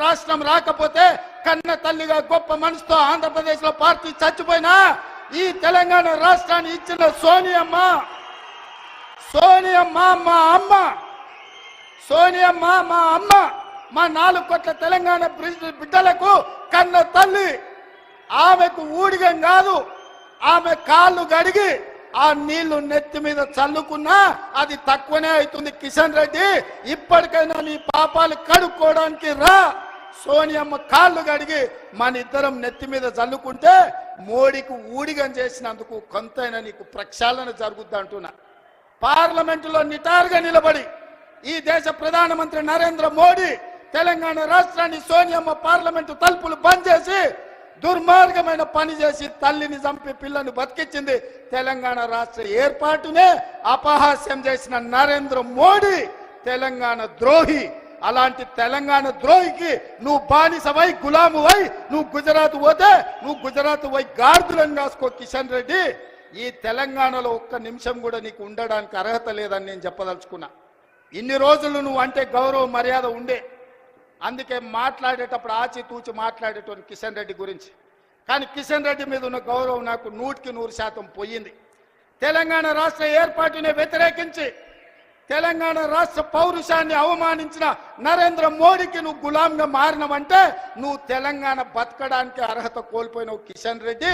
రాష్ట్రం రాకపోతే కన్న తల్లిగా గొప్ప మనసుతో ఆంధ్రప్రదేశ్ లో పార్టీ చచ్చిపోయినా ఈ తెలంగాణ రాష్ట్రాన్ని ఇచ్చిన సోనియమ్మ మా అమ్మ, సోనియమ్మ మా అమ్మ, మా 4 కోట్ల తెలంగాణ బిడ్డలకు కన్న తల్లి. ఆమెకు ఊడిగం కాదు, ఆమె కాళ్ళు గడిగి ఆ నీళ్లు నెత్తి మీద చల్లుకున్నా అది తక్కువనే అవుతుంది. కిషన్ రెడ్డి, ఇప్పటికైనా నీ పాపాలు కడుక్కోవడానికి రా. సోనియమ్మ కాళ్ళు గడిగి మన ఇద్దరం నెత్తి మీద చల్లుకుంటే మోడీకి ఊడిగం చేసినందుకు కొంతైనా నీకు ప్రక్షాళన జరుగుద్ది అంటున్నా. పార్లమెంటులో నిటారుగా నిలబడి ఈ దేశ ప్రధానమంత్రి నరేంద్ర మోడీ తెలంగాణ రాష్ట్రాన్ని సోనియమ్మ పార్లమెంటు తలుపులు బంద్ చేసి దుర్మార్గమైన పని చేసి తల్లిని చంపి పిల్లని బతికించింది. తెలంగాణ రాష్ట్ర ఏర్పాటునే అపహాస్యం చేసిన నరేంద్ర మోడీ తెలంగాణ ద్రోహి. అలాంటి తెలంగాణ ద్రోహికి నువ్వు బానిసవై గులామువై నువ్వు గుజరాత్ పోతే నువ్వు గుజరాత్ పోయి గార్దులను కాసుకో. కిషన్ రెడ్డి, ఈ తెలంగాణలో ఒక్క నిమిషం కూడా నీకు ఉండడానికి అర్హత లేదని నేను చెప్పదలుచుకున్నా. ఇన్ని రోజులు నువ్వు అంటే గౌరవ మర్యాద ఉండే, అందుకే మాట్లాడేటప్పుడు ఆచితూచి మాట్లాడేటోని కిషన్ రెడ్డి గురించి. కానీ కిషన్ రెడ్డి మీద ఉన్న గౌరవం నాకు 100% పోయింది. తెలంగాణ రాష్ట్ర ఏర్పాటునే వ్యతిరేకించి తెలంగాణ రాష్ట్ర పౌరుషాన్ని అవమానించిన నరేంద్ర మోడీకి నువ్వు గులాంగా మారినవంటే నువ్వు తెలంగాణ బతకడానికి అర్హత కోల్పోయినవు కిషన్ రెడ్డి.